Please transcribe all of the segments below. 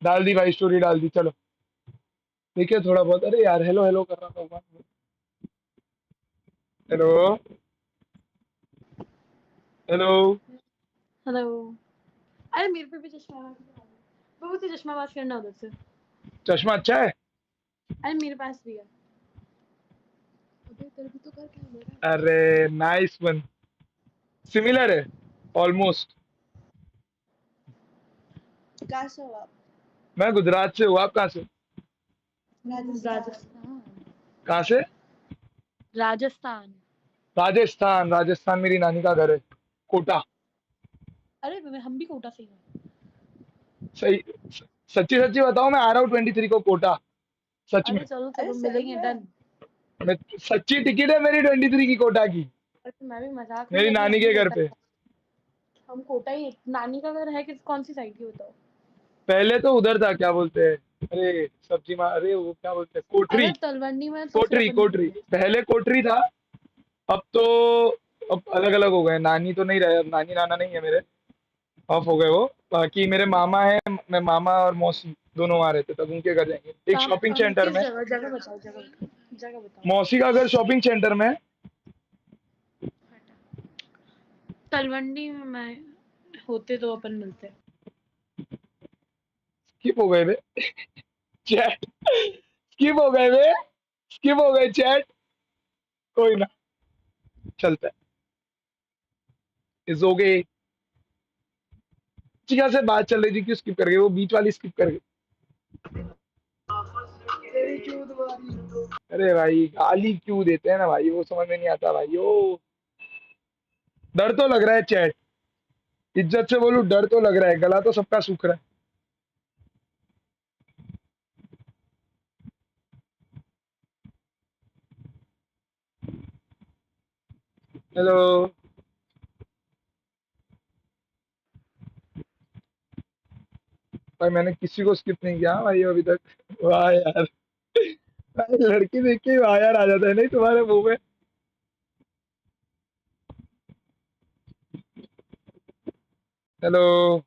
डाल दी भाई, स्टोरी डाल दी। चलो देखिए थोड़ा बहुत। अरे यार हेलो हेलो कर रहा था। Hello hello. हेलो। अरे मेरे पे भी चश्मा लगा है। बहुत ही चश्माबाज करना उधर से। चश्मा अच्छा है। अरे मेरे पास भी है। अबे तेरे भी तो कर क्या मेरा। अरे नाइस वन। सिमिलर है ऑलमोस्ट। कहाँ से हो आप? मैं गुजरात से हूँ, आप कहाँ से? राजस्थान। कहाँ से? राजस्थान। राजस्थान। राजस्थान मेरी नानी का घर है, कोटा। अरे हम भी कोटा से ही हैं। सही। सच्ची सच्ची बताओ, मैं आ रहा हूँ 23 को कोटा। सच में। अरे चलो अरे चलो सही मिलेंगे है। डन। मैं सच्ची टिकट है मेरी 23 की कोटा की। अरे मैं भी मजाक नहीं मेरी कर रही नानी हम भी के घर कोटा। पे। हम कोटा ही। नानी का घर है किस कौन सी साइड की बताओ। पहले तो उधर था, क्या बोलते हैं, अरे सब्जी माँ, अरे वो क्या बोलते हैं, कोठरी। अरे तलवंडी में तो फिर कोठरी अपन कोठरी, मिलेंगे। पहले कोठरी था। अब तो अब अलग अलग हो गए। नानी तो नहीं रहे अब, नानी नाना नहीं है मेरे, ऑफ हो गए वो। बाकी मेरे मामा है, मैं मामा और मौसी दोनों वहाँ रहते, तब उनके घर जाएंगे एक शॉपिंग सेंटर किस में। जगह जगह बताओ जगह बताओ। मौसी का घर शॉपिंग सेंटर में है। तलवंडी में मैं होते तो अपन मिलते। स्किप हो गए वे चैट, स्किप हो गए वे, स्किप हो गए चैट। कोई ना, चलता है। Is okay. चिका से बात चल रही थी, क्यों स्किप कर गए? वो बीच वाली स्किप कर गई। अरे भाई गाली क्यों देते हैं ना भाई, वो समझ में नहीं आता भाई। ओ डर तो लग रहा है चैट, इज्जत से बोलूं, डर तो लग रहा है, गला तो सबका सूख रहा है। हेलो। भाई मैंने किसी को स्किप नहीं किया भाई अभी तक। वाह यार, भाई लड़की देख के वाह यार आ जाता है नहीं तुम्हारे मुंह में? हेलो,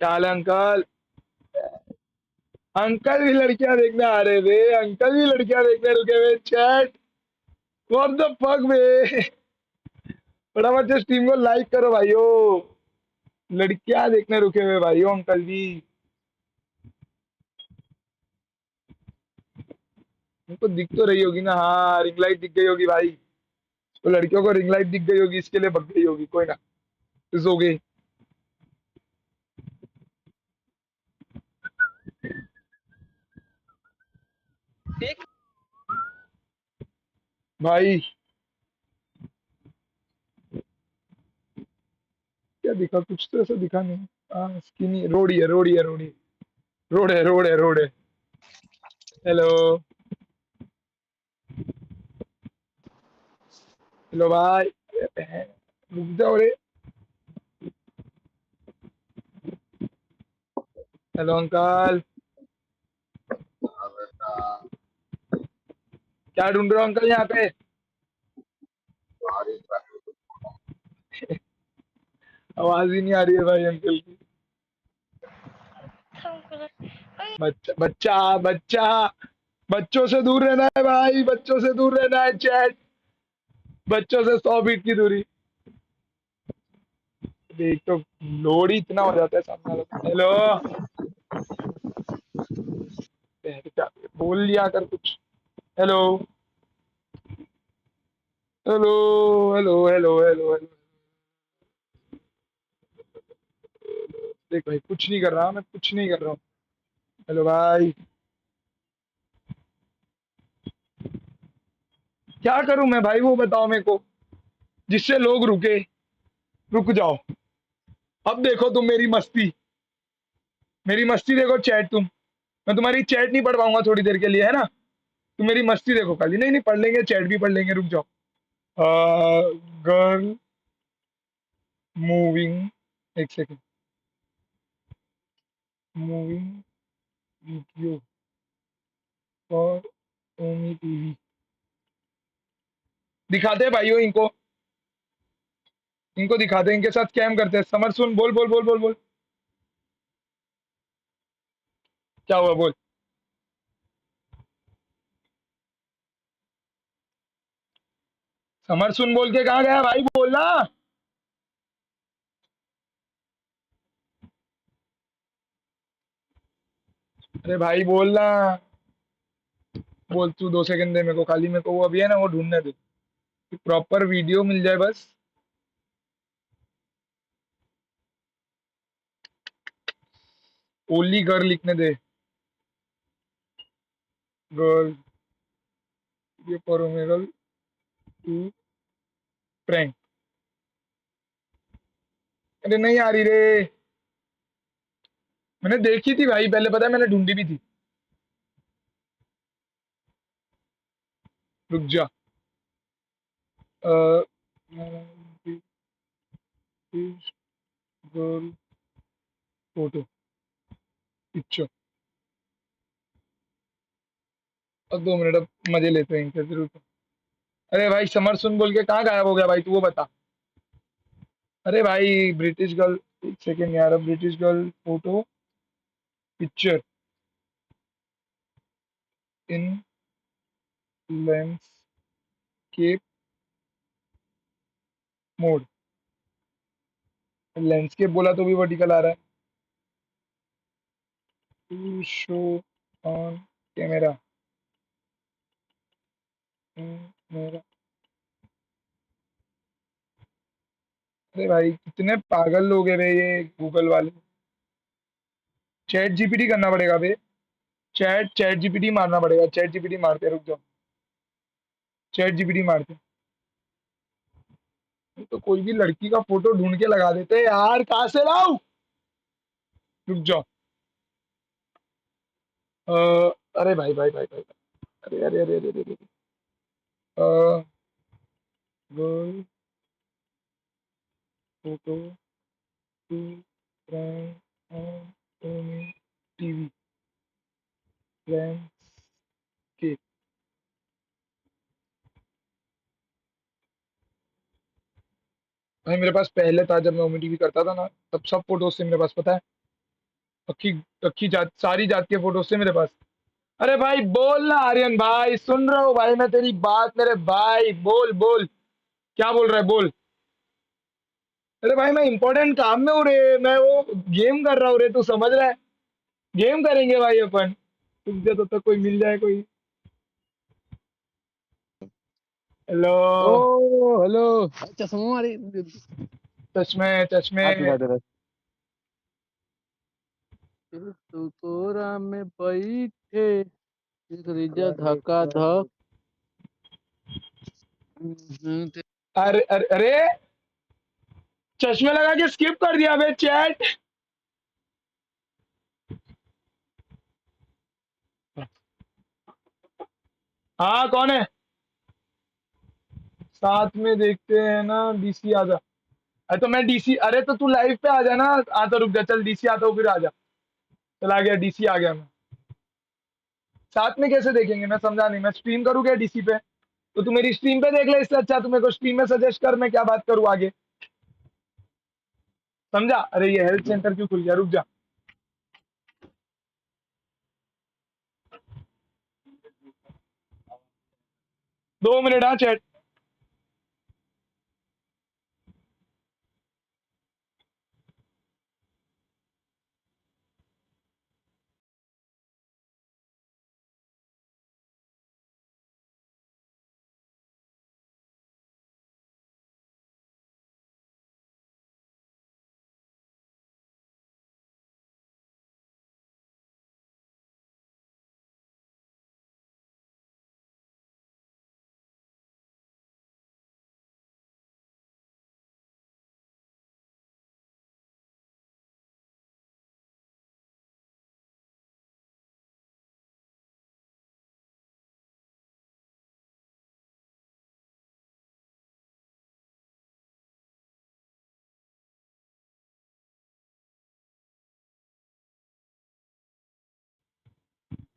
क्या हाल है अंकल? अंकल भी लड़कियां देखने आ रहे थे, अंकल भी लड़कियां देखने रुके हुए चैट। व्हाट द फक बे। फटाफट से स्ट्रीम को लाइक करो भाइयों, लड़कियां देखने रुके हुए भाइयों अंकल जी। उनको दिख तो रही होगी ना, हाँ रिंग लाइट दिख गई होगी भाई। तो लड़कियों को रिंग लाइट दिख गई होगी, इसके लिए भग गई होगी। कोई ना, इज ओके। भाई क्या दिखा, कुछ तो ऐसा दिखा नहीं। हाँ स्किनी, रोड़ी है रोड़ी है रोड़ी, रोड है रोड है रोड है। हेलो हेलो भाई, अरे बहन, रुक जाओ रे। हेलो अंकल, क्या ढूंढ रहे हो अंकल यहाँ पे? आवाज ही नहीं आ रही है भाई अंकल की। बच्चा बच्चा बच्चा, बच्चों से दूर रहना है भाई, बच्चों से दूर रहना है चैट। बच्चों से 100 फीट की दूरी। एक तो लोड ही इतना हो जाता है सामने वालों का। हेलो, क्या बोल लिया कर कुछ। Hello hello hello hello hello hello. देख भाई कुछ नहीं कर रहा, मैं कुछ नहीं कर रहा हूँ। हेलो भाई, क्या करूं मैं भाई, वो बताओ मेरे को, जिससे लोग रुके। रुक जाओ, अब देखो तुम मेरी मस्ती, मेरी मस्ती देखो चैट तुम। मैं तुम्हारी चैट नहीं पढ़ पाऊंगा थोड़ी देर के लिए, है ना? तुम मेरी मस्ती देखो खाली। नहीं नहीं, पढ़ लेंगे, चैट भी पढ़ लेंगे, रुक जाओ। गर्ल मूविंग, एक second, moving video for Omi TV. दिखाते हैं भाइयों इनको, इनको दिखाते हैं, इनके साथ स्कैम करते हैं। समर सुन, बोल बोल बोल बोल बोल। क्या हुआ बोल। समर सुन बोल के कहाँ गया भाई, बोलना। अरे भाई बोलना। बोल तू 2 सेकंड दे मेरे को, खाली मेरे को वो अभी है ना वो ढूंढने दे, प्रॉपर वीडियो मिल जाए बस। ओनली गर्ल लिखने दे। गर्ल, ये फॉर्मेगल टू प्रैंक। अरे नहीं आ रही रे। मैंने देखी थी भाई पहले, पता है मैंने ढूंढी भी थी। रुक जा। Girl photo picture. अब 2 मिनट, अब मजे लेते हैं इनके जरूर। अरे भाई समर सुन बोल के कहाँ गायब हो गया भाई, तू वो बता। अरे भाई ब्रिटिश गर्ल, एक सेकेंड यार, अब British girl photo picture in landscape mode. Landscape बोला तो भी वर्टिकल आ रहा है। To show on camera. मेरा, अरे भाई कितने पागल लोग हैं रे ये गूगल वाले। चैट जीपीटी करना पड़ेगा बे। चैट चैट जीपीटी मारना पड़ेगा, चैट जीपीटी मारते हैं, रुक जाओ। चैट जीपीटी मारते हैं। तो कोई भी लड़की का फोटो ढूंढ के लगा देते हैं यार, कहाँ से लाऊं। रुक जाओ। अ, अरे भाई भाई भाई भाई। अरे अरे अरे अरे अरे अरे। Girl photo to friend on TV landscape. भाई मेरे पास पहले था जब मैं ओमी टीवी करता था ना, तब सब फोटोज से मेरे पास, पता है। अक्की अक्की जात, सारी जात के फोटोज से मेरे पास। अरे भाई बोल ना आर्यन भाई, सुन रहा हूँ भाई मैं तेरी बात मेरे भाई, बोल बोल। क्या बोल रहा है बोल। अरे भाई मैं इंपॉर्टेंट काम में हूँ रे, मैं वो गेम कर रहा हूँ रे, तू समझ रहा है। गेम करेंगे भाई अपन। रुक जा तब तक कोई मिल जाए कोई। हेलो। ओ हेलो। चश्मा मारी। चश्मे चश्मे। हाथ दिखा दे रहा तू कोरा में बैठे एक रिजा धक्का धक। अरे अरे अरे, चश्मे लगा के स्किप कर दिया बे चैट। हाँ कौन है। साथ में देखते हैं ना, डीसी आजा। अरे तो मैं डीसी, अरे तो तू लाइव पे आ जा ना। आता रुक जा, चल डीसी आता हूँ फिर आ जा। चला गया डीसी, आ गया मैं। साथ में कैसे देखेंगे, मैं समझा नहीं, मैं स्ट्रीम करूँ क्या डीसी पे। तो तू मेरी स्ट्रीम पे देख ले, इससे अच्छा तू मेरे को स्ट्रीम में सजेस्ट कर, मैं क्या बात करूँ आगे। समझा। अरे ये हेल्थ सेंटर क्यों खुल गया, रुक जा। 2 मिनट, हाँ चैट।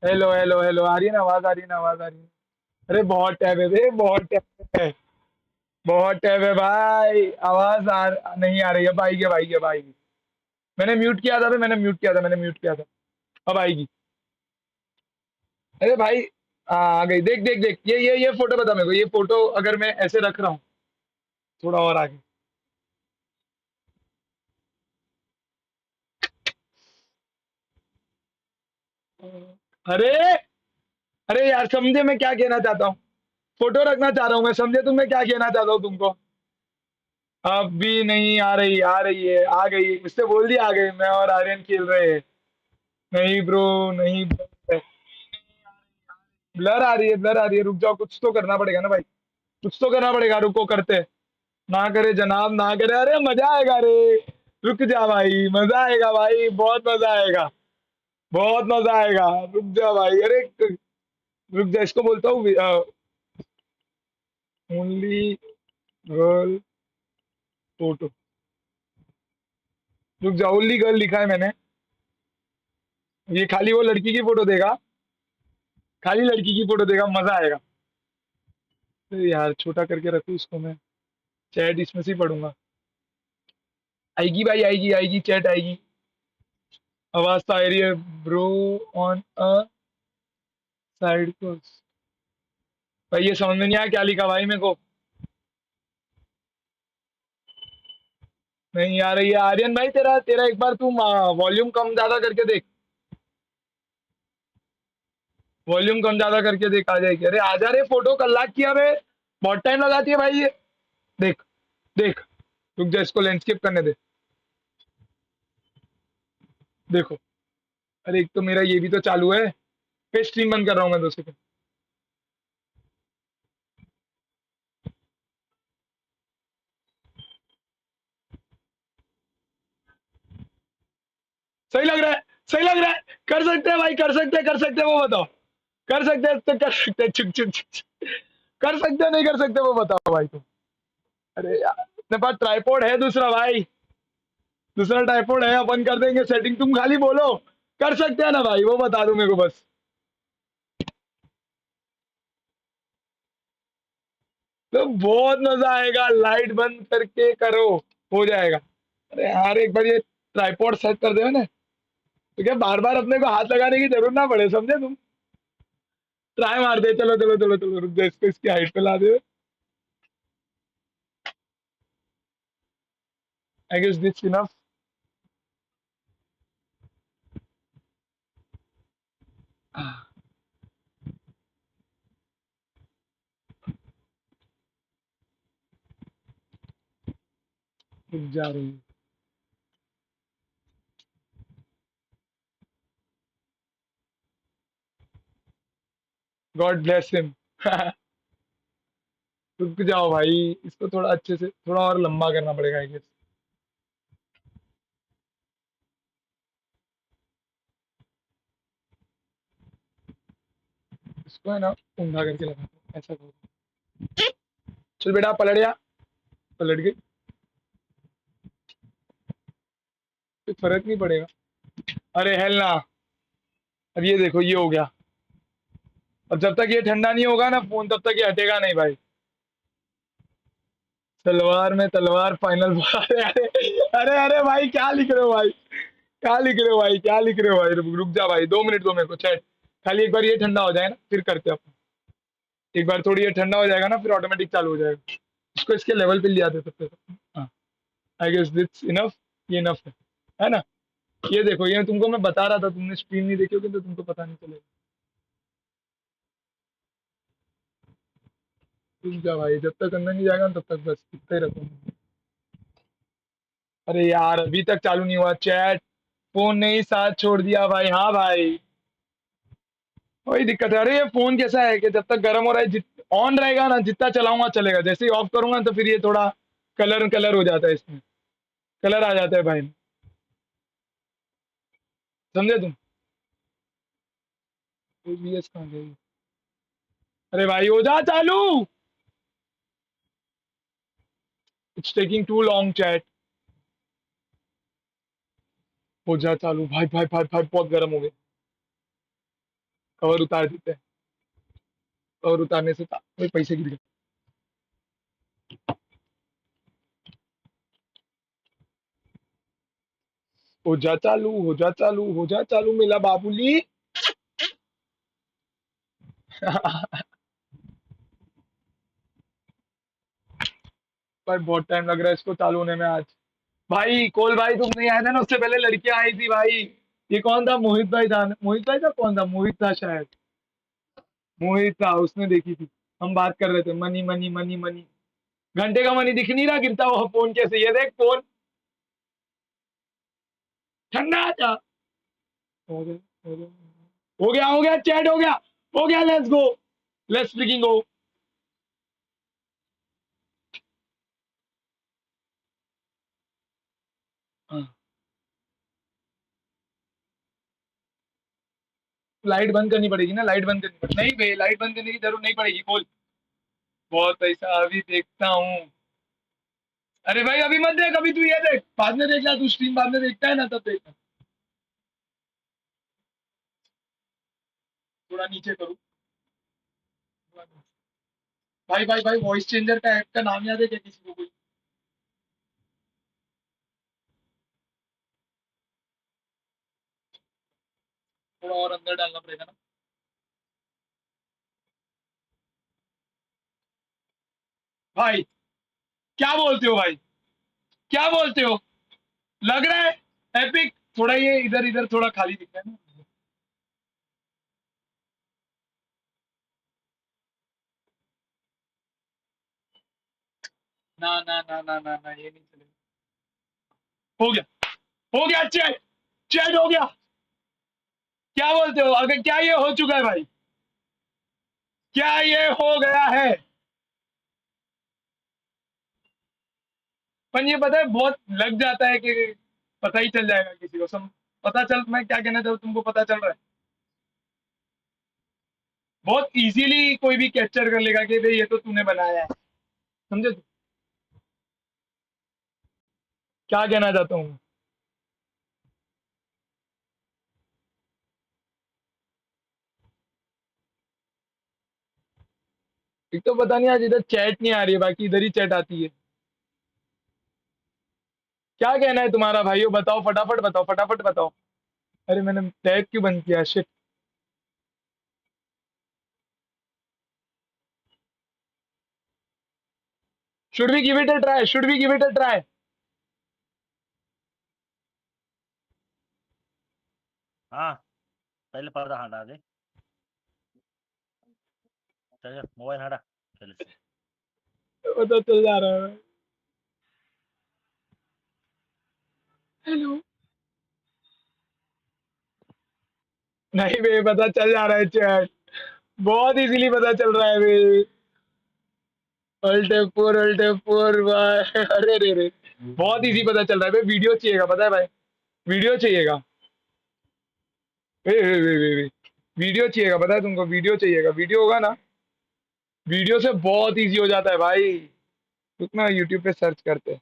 हेलो हेलो हेलो, आ रही है ना आवाज, आ रही है ना आवाज, आ रही है। अरे बहुत टैब है बे, बहुत टैब है। बहुत टैब है भाई, आवाज नहीं आ रही, अब आएगी अब आएगी अब आएगी। मैंने म्यूट किया था बे, मैंने म्यूट किया था, मैंने म्यूट किया था। अब आएगी। अरे भाई आ गई, देख देख देख, ये फोटो बता मेरे को, ये फोटो अगर मैं ऐसे रख रहा हूँ थोड़ा और आगे। अरे अरे यार, समझे मैं क्या कहना चाहता हूँ? फोटो रखना चाह रहा हूँ मैं, समझे तुम मैं क्या कहना चाहता हूँ तुमको? अब भी नहीं आ रही, आ रही है, आ गई, इससे बोल दिया आ गई, मैं और आर्यन खेल रहे हैं। नहीं ब्रो, नहीं, ब्लर आ रही है, ब्लर आ रही है, रुक जाओ, कुछ तो करना पड़ेगा ना भाई, कुछ तो करना पड़ेगा, रुको करते। ना करे जनाब, ना करे, अरे मजा आएगा रे, रुक जा भाई, मजा आएगा भाई, बहुत मजा आएगा, बहुत मजा आएगा, रुक जा भाई, अरे रुक जा, इसको बोलता हूँ ओनली गर्ल फोटो। रुक जा, ओनली गर्ल लिखा है मैंने, ये खाली वो लड़की की फोटो देगा, खाली लड़की की फोटो देगा, मजा आएगा। अरे यार छोटा करके रखू इसको मैं, चैट इसमें से ही पढ़ूंगा। आएगी भाई, आएगी आएगी, चैट आएगी, आवाज तो आ रही है। Bro on a side course, भाई ये समझ में नहीं आया क्या लिखा भाई मेरे को, नहीं आ रही है। आर्यन भाई तेरा तेरा एक बार तुम वॉल्यूम कम ज्यादा करके देख, वॉल्यूम कम ज्यादा करके देख, आ जाएगी। अरे आ जा रे, फोटो कल लाख किया बे, बहुत टाइम लगाती है भाई ये, देख देख, रुक जा, इसको लैंडस्केप करने दे, देखो। अरे एक तो मेरा ये भी तो चालू है, पे स्ट्रीम बंद कर रहा हूँ मैं 2 सेकंड। सही लग रहा है, सही लग रहा है, कर सकते हैं भाई, कर सकते हैं, वो बताओ, कर सकते हैं तो कर सकते हैं, चुक चुक चुक चुक। कर सकते हैं नहीं कर सकते वो बताओ भाई तुम। अरे यार अपने पास ट्राइपॉड है दूसरा भाई, दूसरा ट्राइपॉड है, अपन कर देंगे सेटिंग, तुम खाली बोलो कर सकते हैं ना भाई, वो बता दो मेरे को बस। तो बहुत मजा आएगा, लाइट बंद करके करो, हो जाएगा। अरे यार एक बार ये ट्राइपॉड सेट कर दो ना, तो क्या बार बार अपने को हाथ लगाने की जरूरत ना पड़े, समझे तुम? ट्राई मार दे, चलो चलो चलो चलो, रुक जा, इसको इसकी हाइट पे ला दे। I guess this enough. रुक जा रही है, गॉड ब्लेस हिम। रुक जाओ भाई, इसको थोड़ा अच्छे से, थोड़ा और लंबा करना पड़ेगा आई गेस, इसको है ना ऊंधा करके लगा, ऐसा करो। चल बेटा पलट जा, पलट गई, कोई फर्क नहीं पड़ेगा। अरे हेल ना, अब ये देखो ये हो गया, और जब तक ये ठंडा नहीं होगा ना फोन, तब तक ये हटेगा नहीं भाई। तलवार में तलवार फाइनल। अरे अरे अरे अरे भाई क्या लिख रहे हो भाई, क्या लिख रहे हो भाई, क्या लिख रहे हो भाई, रुक रुक जा भाई, 2 मिनट दो मेरे को चैट, खाली एक बार ये ठंडा हो जाए ना फिर करते हैं अपन, एक बार थोड़ी ये ठंडा हो जाएगा ना फिर ऑटोमेटिक चालू हो जाएगा, इसको इसके लेवल पे लिया दे सकते हैं। हाँ, आई गेस दिट्स इनफ, ये इनफ है ना? ये देखो, ये तुमको मैं बता रहा था, तुमने स्क्रीन नहीं देखी होगी तो तुमको पता नहीं चलेगा। रुक जा भाई, जब तक अंदर नहीं जाएगा ना, तब तक बस इतना ही रखूंगा। अरे यार अभी तक चालू नहीं हुआ चैट, फोन ने ही साथ छोड़ दिया भाई, हाँ भाई वही दिक्कत है। अरे ये फोन कैसा है कि जब तक गर्म हो रहा है, ऑन रहेगा ना, जितना चलाऊंगा चलेगा, जैसे ही ऑफ करूंगा तो फिर ये थोड़ा कलर कलर हो जाता है, इसमें कलर आ जाता है भाई, समझे तुम? OBS कहाँ गई? अरे भाई हो जा चालू, it's taking too long chat, हो जा चालू भाई भाई भाई भाई, बहुत गर्म हो गए, कवर उतार देते हैं, कवर उतारने से भाई पैसे गिर गए। हो जा चालू, हो जा चालू, हो जा चालू मेरा बाबूली। भाई बहुत टाइम लग रहा है इसको चालू होने में आज। भाई कोल भाई तुम नहीं आए थे ना, उससे पहले लड़कियां आई थी भाई। ये कौन था? मोहित भाई था। मोहित भाई था, कौन था? मोहित था शायद। मोहित था, उसने देखी थी। हम बात कर रहे थे मनी मनी मनी मनी। घंटे का मनी दिख नहीं रहा गिरता हुआ फोन कैसे? ये देख फोन ठंडा था। हो गया हो गया हो गया हो गया, चैट हो गया। हो गया, let's go. Let's flicking go. Light बंद करनी पड़ेगी ना, लाइट बंद करनी पड़ेगी। नहीं भाई, लाइट बंद करने की जरूरत नहीं पड़ेगी, बोल। बहुत पैसा अभी देखता हूँ। अरे भाई अभी मत देख, अभी तू ये देख, बाद में देखना, तू स्ट्रीम बाद में देखता है ना, तब देखना। थोड़ा नीचे करूँ। भाई भाई भाई, वॉइस चेंजर का ऐप का नाम याद है क्या किसी को? कोई थोड़ा और अंदर डालना पड़ेगा ना। भाई क्या बोलते हो भाई? क्या बोलते हो? लग रहा है एपिक। थोड़ा ये इधर इधर थोड़ा खाली दिख रहा है ना। ना ना ना ना ना ना, ये नहीं चलेगा। हो गया हो गया, चैट। चैट हो गया। क्या बोलते हो? अगर क्या ये हो चुका है भाई? क्या ये हो गया है? पर ये पता है बहुत लग जाता है कि पता ही चल जाएगा किसी को। सम पता चल, मैं क्या कहना चाहूँ, तुमको पता चल रहा है? बहुत इजीली कोई भी कैप्चर कर लेगा कि भाई ये तो तूने बनाया है। समझे तू? क्या कहना चाहता हूँ? एक तो पता नहीं आज इधर चैट नहीं आ रही है, बाकी इधर ही चैट आती है। क्या कहना है तुम्हारा भाइयों? बताओ फटाफट बताओ, फटाफट बताओ। अरे मैंने टैग क्यों बंद किया? Shit. Should we give it a try? Should we give it a try? हाँ, पहले पर्दा हटा दे। चल मोबाइल हटा पहले से। पता चल जा रहा है। हेलो। नहीं बे, पता चल जा रहा है चैट। बहुत इजीली पता चल रहा है बे। अल्टे फोर भाई। अरे रे रे, बहुत इजी पता चल रहा है बे। वीडियो चाहिएगा, पता है भाई? वीडियो चाहिएगा। वे वे वे वे वे। वीडियो चाहिएगा, पता है तुमको? वीडियो चाहिएगा, वीडियो होगा ना। वीडियो से बहुत इजी हो जाता है भाई। रुक ना, यूट्यूब पे सर्च करते हैं।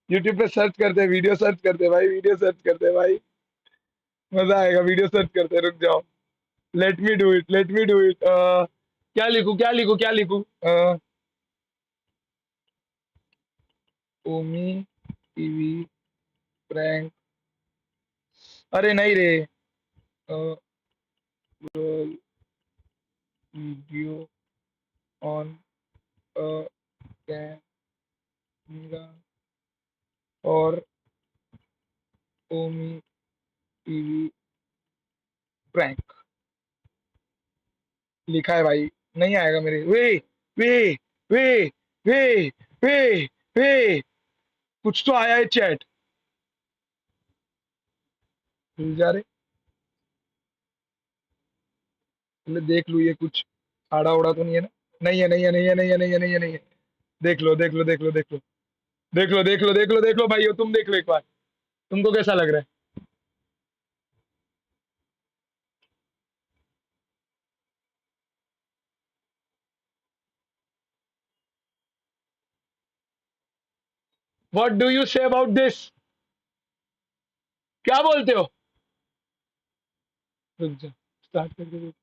यूट्यूब पे सर्च करते हैं, वीडियो सर्च करते हैं भाई, वीडियो सर्च करते हैं भाई। मजा आएगा, वीडियो सर्च करते हैं। रुक जाओ। Let me do it, let me do it. क्या लिखूं क्या लिखूं क्या लिखूं? ओमी टीवी प्रैंक। अरे नहीं रे। वीडियो ऑन कैमरा और ओमी टीवी प्रैंक लिखा है भाई। नहीं आएगा मेरे। वे वे वे वे वे वे। कुछ तो आया है चैट। मिल जा रहे। पहले देख लू ये कुछ आड़ा उड़ा तो नहीं है ना? नहीं है नहीं है नहीं है नहीं है नहीं है नहीं है नहीं है। देख लो देख लो देख लो देख लो देख लो देख लो देख लो देख लो भाई, तुम देख लो एक बार। तुमको कैसा लग रहा है? What do you say about this? क्या बोलते हो? रुक जा, स्टार्ट करके देख।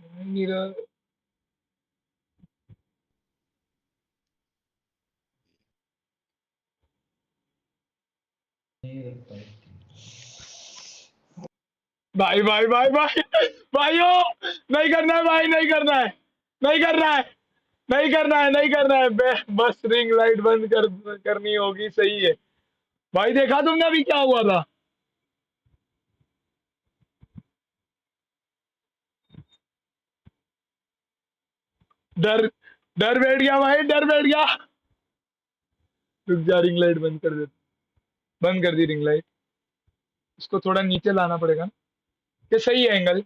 मिरर भाई भाई भाई भाई भाइयों, नहीं करना है भाई, नहीं करना है, नहीं करना है, नहीं करना है, नहीं करना है बस रिंग लाइट बंद करनी होगी, सही है भाई। देखा तुमने अभी क्या हुआ था? डर डर बैठ गया भाई, डर बैठ गया। रुक जा, रिंग लाइट बंद कर दे, बंद कर दी रिंग लाइट। इसको थोड़ा नीचे लाना पड़ेगा ना, ये सही है एंगल,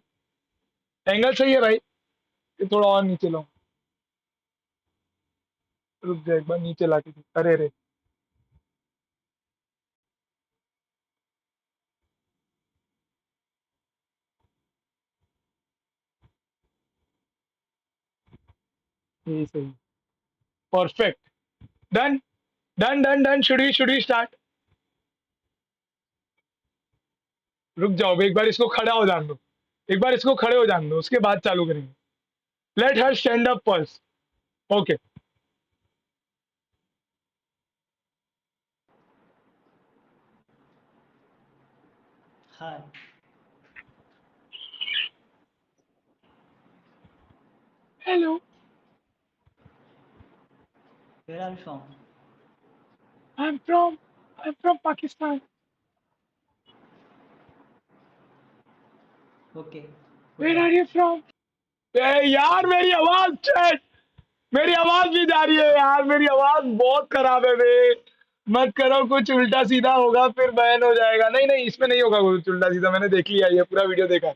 एंगल सही है भाई, ये थोड़ा और नीचे लाओ। रुक जा एक बार नीचे लाके, अरे अरे ये सही, perfect, done done done done. Should we start? रुक जाओ एक बार, इसको खड़ा हो जान दो, एक बार इसको खड़े हो जान दो, उसके बाद चालू करेंगे। Let her stand up first. Okay, Hi, hello, where are you from? I am from Pakistan. Okay, where goodbye. Are you from? यार मेरी आवाज चेक, मेरी आवाज भी जा रही है यार, मेरी आवाज बहुत खराब है बे। मत करो कुछ उल्टा सीधा होगा फिर बैन हो जाएगा। नहीं नहीं, इसमें नहीं होगा कुछ उल्टा सीधा, मैंने देख लिया, ये पूरा वीडियो देखा है।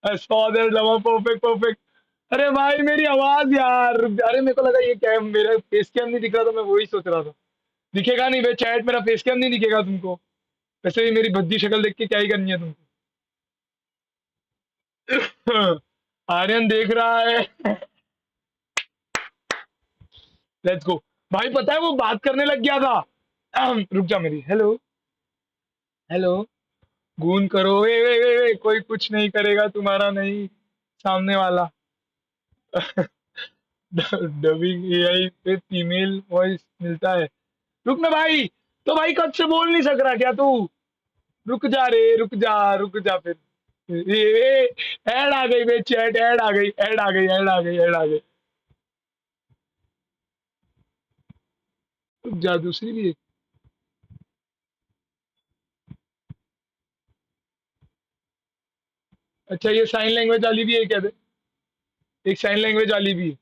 I saw that lava, perfect perfect। अरे भाई मेरी आवाज यार, अरे मेरे को लगा ये क्या है, मेरा फेस कैम नहीं दिख रहा था, मैं वही सोच रहा था। दिखेगा नहीं बे चैट, मेरा फेस कैम नहीं दिखेगा तुमको। वैसे भी मेरी भद्दी शक्ल देख के क्या ही करनी है तुमको। आर्यन देख रहा है। Let's go. भाई पता है वो बात करने लग गया था। रुक जा मेरी, हेलो हेलो, गून करो, वे कोई कुछ नहीं करेगा तुम्हारा, नहीं सामने वाला। डबिंग एआई पे फीमेल वॉइस मिलता है। रुक ना भाई, तो भाई कब से बोल नहीं सक रहा क्या तू? रुक जा रे, रुक जा, रुक जा फिर। ये ऐड आ गई बे, चैट ऐड आ गई, ऐड आ गई, ऐड आ गई, ऐड आ गई। रुक जा, दूसरी भी है। अच्छा ये साइन लैंग्वेज वाली भी है क्या? एक साइन लैंग्वेज वाली भी है।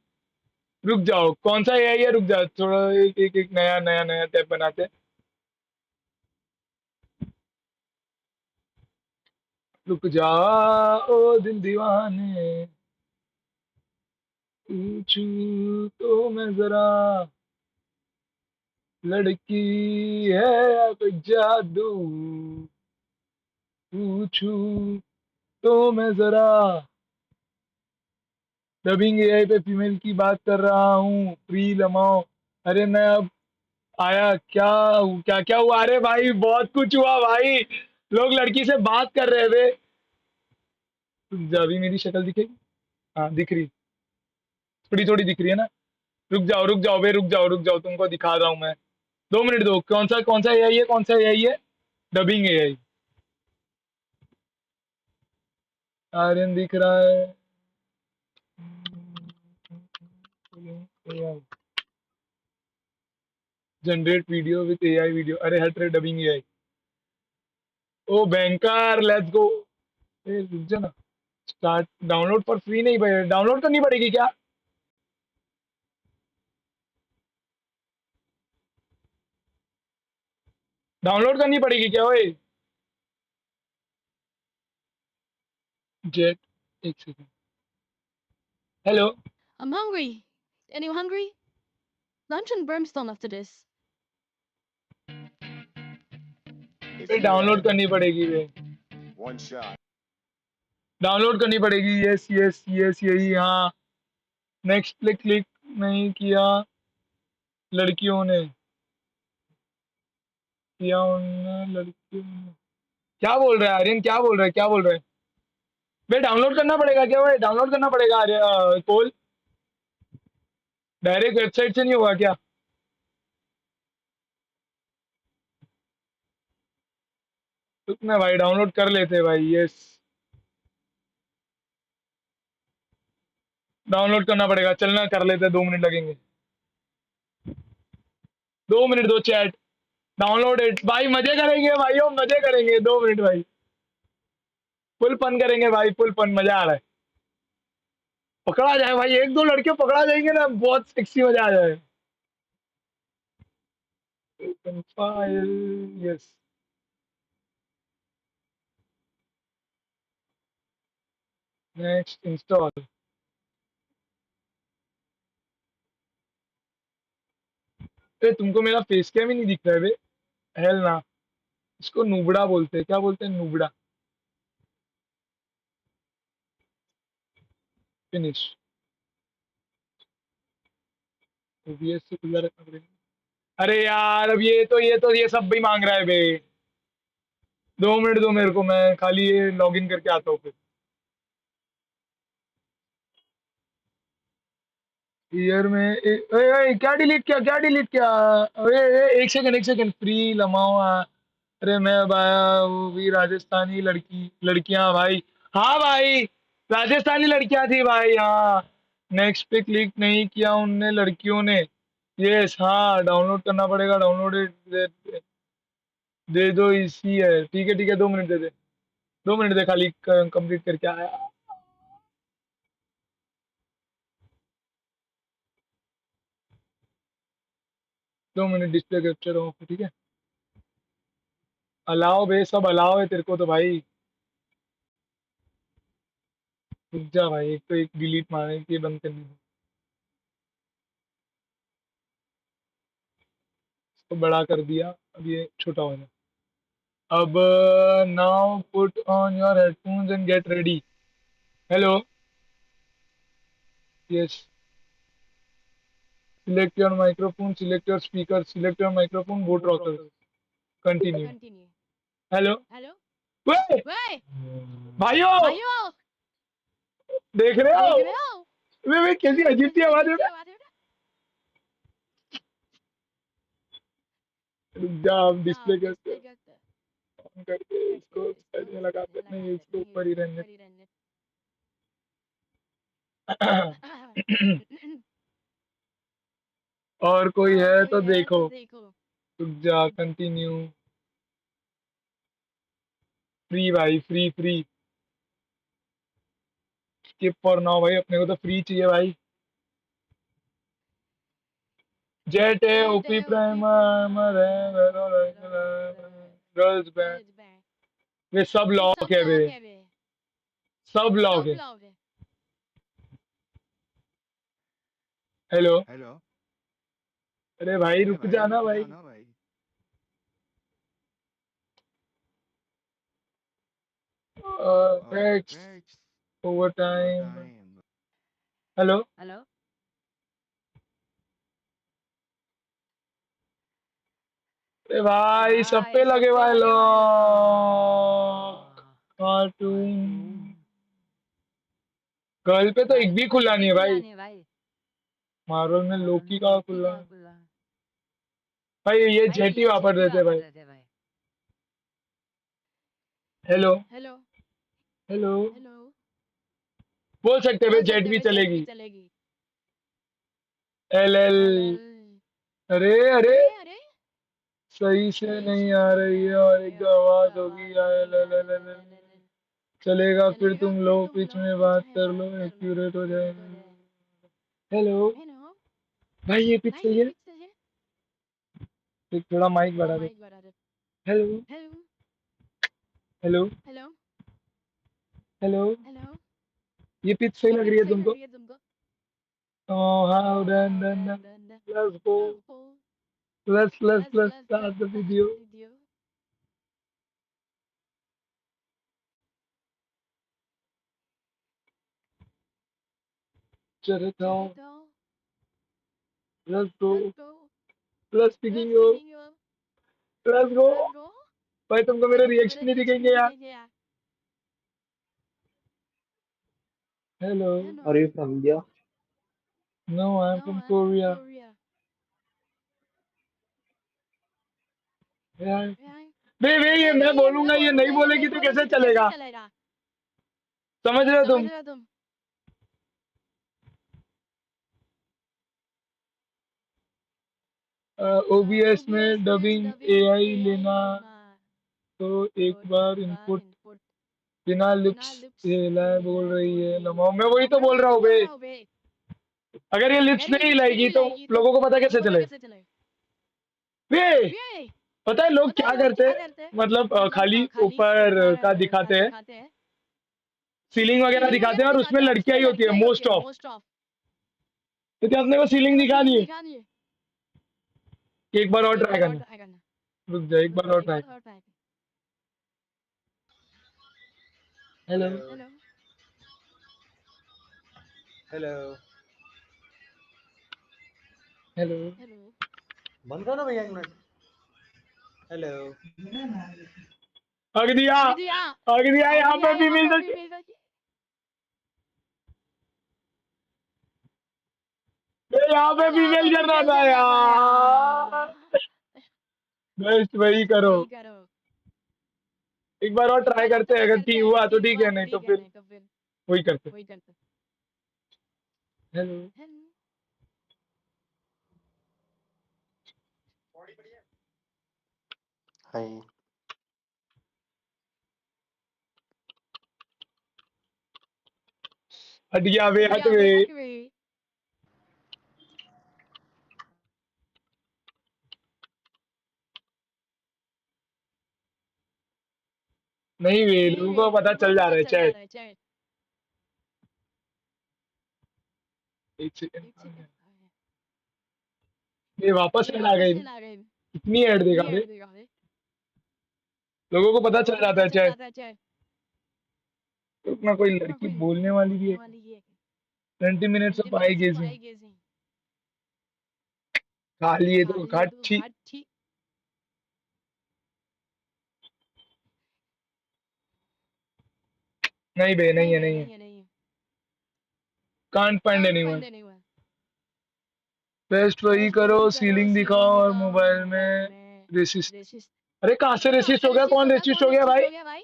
रुक जाओ, कौन सा एआई है? रुक जा थोड़ा, एक एक एक नया नया नया टैब बनाते हैं। रुक जा ओ दिल दीवाने, पूछू तो मैं जरा, लड़की है या कोई जादू, पूछू तो मैं जरा। डबिंग एआई पे फीमेल की बात कर रहा हूँ, प्री लमाओ। अरे मैं अब आया क्या, क्या क्या हुआ? अरे भाई बहुत कुछ हुआ भाई, लोग लड़की से बात कर रहे थे। अभी मेरी शक्ल दिखेगी? हाँ दिख रही, थोड़ी थोड़ी दिख रही है ना। रुक जाओ बे, रुक जाओ, रुक जाओ, तुमको दिखा रहा हूँ मैं। 2 मिनट दो। कौन सा एआई है, कौन सा एआई है? Dubbing AI. आर्यन दिख रहा है। Generate video with AI video, अरे हट रे, dubbing AI. Oh banker, let's go. ए रुक जा ना, स्टार्ट डाउनलोड फॉर फ्री नहीं भाई, डाउनलोड करनी पड़ेगी क्या? डाउनलोड करनी पड़ेगी क्या ओए? जेट, एक second. Hello, I'm hungry. Anyone hungry? Lunch in Brimstone after this. ये डाउनलोड करनी पड़ेगी वे, One shot. डाउनलोड करनी पड़ेगी। यस यस यस, यही हाँ। नेक्स्ट पे क्लिक नहीं किया, लड़कियों ने किया, उन लड़कियों ने। क्या बोल रहा है आर्यन, क्या बोल रहा है, क्या बोल रहा है? वे डाउनलोड करना पड़ेगा क्या? भाई डाउनलोड करना पड़ेगा। अरे कोल डायरेक्ट वेबसाइट से नहीं होगा क्या? रुकना भाई, डाउनलोड कर लेते हैं भाई। यस, डाउनलोड करना पड़ेगा। चलना कर लेते हैं, 2 मिनट लगेंगे। 2 मिनट दो चैट। डाउनलोड इट भाई, मजे करेंगे भाई, हम मजे करेंगे। 2 मिनट भाई, फुल फन करेंगे भाई, फुल फन, मजा आ रहा है। पकड़ा जाए भाई, एक दो लड़के पकड़ा जाएंगे ना, बहुत सेक्सी मजा आ जाए। File, yes, next install. ए तुमको मेरा फेस कैम ही नहीं दिख रहा है बे? हेल ना, इसको नुबड़ा बोलते हैं। क्या बोलते हैं? नुबड़ा। फिनिश। ओबीएस से खुला रखना पड़ेगा। अरे यार, अब ये सब भी मांग रहा है बे। 2 मिनट दो मेरे को, मैं खाली ये लॉग इन करके आता हूँ फिर। ईयर में क्या डिलीट किया, क्या डिलीट किया? एक सेकंड, एक सेकंड, फ्री लमाओ। अरे मैं भाई, वो भी राजस्थानी लड़कियां भाई। हाँ भाई, राजस्थानी लड़कियां थी भाई, हाँ। नेक्स्ट पे क्लिक नहीं किया उनने, लड़कियों ने। यस, हाँ, डाउनलोड करना पड़ेगा। डाउनलोड दे दो, इसी है। ठीक है ठीक है, 2 मिनट दे दे। 2 मिनट दे, खाली कंप्लीट करके आया। 2 मिनट, डिस्प्ले कैप्चर ऑफ, ठीक है। अलाव बे, सब अलाव है तेरे को तो भाई। रुक जा भाई, एक तो एक डिलीट मारने की बंद करनी है। इसको बड़ा कर दिया, अब ये छोटा हो जाए। अब now put on your headphones and get ready. Hello, yes, select your microphone, select your speaker, select your microphone, boat rocker, continue. Hello, वे भाइयों, देख रहे हो? वे कैसी अजीब सी आवाज है बे? रुक जा, हम डिस्प्ले कैसे ऑन करके इसको साइड में लगाते हैं। नहीं, इसको ऊपर ही रहने दे। और कोई है तो देखो। रुक जा, कंटिन्यू। फ्री भाई, free free. Skip for now भाई, अपने को तो फ्री चाहिए भाई। जेट है, ओपी प्राइम, गर्ल्स बैंड, वे सब लॉक है वे, सब लॉक है। Hello, hello. अरे भाई अरे रुक भाई जाना रुक भाई। जाओ ना भाई। Backs, backs, over over time. Time. Hello, अरे भाई सब पे लगे भाई लॉक। कार्टून, गर्ल पे तो एक भी खुला नहीं है भाई। मार्वल में लोकी का खुला है। भाई ये जेटी वापर देते भाई। हेलो, हेलो, बोल सकते भाई, जेट भी चलेगी। एल एल, अरे अरे, सही से नहीं आ रही है, और एक आवाज होगी L L L L L. चलेगा फिर तुम लो पिच में बात कर लो, एक्यूरेट हो जाएगा। हेलो, भाई ये पिच सही है। एक थोड़ा माइक बढ़ा दे। हेलो, हेलो, हेलो, ये पिच सही लग रही है तुमको? Oh, how then, let's go. Let's start the video. Shut it down. Let's go. Let's speaking you. Let's go. भाई तुमको मेरे रिएक्शन नहीं दिखेंगे यार? Hello. Hello. Are you from India? No, I'm No, from I'm Korea. from Korea. Yeah. Yeah. वे ये मैं ये मैं बोलूंगा, ये नहीं बोलूंगा, ये बोलेगी नहीं तो कैसे बोलेगी तो कैसे चलेगा? चलेगा? समझ रहे हो समझ तुम? रहे हो तुम? OBS में OBS में डबिंग डबिंग AI AI लेना, लेना, तो एक तो बार एक बार इनपुट इनपुट बिना बिना लिप्स लिप्स हिलाए ये बोल लाए रही बोल है। रही है। लमो मैं वही तो मैं बोल वही रहा तो हूँ बोल बे। रहा हूँ बे। अगर ये लिप्स अगर ये नहीं लिप्स हिलाएगी नहीं तो लाएगी तो लोगों को पता लोगों कैसे को पता चले? कैसे चले? वे ये पता है लोग पता है क्या लोग करते क्या हैं? करते हैं? मतलब मतलब खाली खाली ऊपर का ऊपर का दिखाते हैं, दिखाते हैं, सीलिंग वगैरह सीलिंग दिखाते वगैरह हैं, और उसमें दिखाते हैं और लड़कियां उसमें ही होती है लड़कियां ही होती मोस्ट है ऑफ। Most of. तो क्या अपने को अपने सीलिंग को दिखानी सीलिंग है? दिखानी है। एक बार और एक ट्राई बार और करना। ट्राई करना। रुक जा, एक रुक बार जा, और एक ट्राई। बार और ट्राई कर। Hello. Hello. Hello. Hello. Hello. बंद करो ना भैया 1 मिनट। हेलो। हक दिया, हक दिया, हक दिया। हक यहाँ दिया, पे भी यहाँ मिल पे भी सकती। मिल सकती। यहाँ पे यहाँ पे फीमेल करना फीमेल था करना था यार। यार। बेस्ट वही बेस्ट करो। वही करो। एक बार और एक ट्राई बार और करते हैं, ट्राई अगर करते ठीक हैं, अगर हुआ तो ठीक ठीक हुआ है, तो नहीं तो ठीक है, फिर नहीं तो फिर वही करते। वही करते। हेलो। हेलो। हाय। हट गया वे, हट हट गया वे। बे, हट बे। नहीं वे, नहीं लोगों बे, को पता लोगों चल को जा पता रहा है। चल जा चैट रहा है चैट। एक सेकंड। एक सेकंड। ये वापस ये ऐड आ वापस गई। से आ गए। कितनी ऐड देगा इतनी रे? ऐड देगा बे। लोगों को पता लोगों चल को जाता पता है चल चैट। जाता है चैट। तो ना कोई ना लड़की कोई बोलने लड़की वाली भी बोलने है। वाली है। 20 minutes 20 of eye minutes of gazing. Eye gazing. खा लिए तो खाली है घाट तो छी। घाट ठीक। नहीं बे, नहीं नहीं है, बे, नहीं है। नहीं है, नहीं है। Can't find can't anyone. Find anyone. Best वही बेस्ट करो, वही करो, सीलिंग दिखाओ सीलिंग और दिखाओ और मोबाइल मोबाइल में में रेसिस्ट। रेसिस्ट। अरे कहाँ से कहाँ रेसिस्ट से हो गया? रेसिस्ट कौन हो गया? रेसिस्ट कौन हो गया रेसिस्ट भाई? हो गया भाई?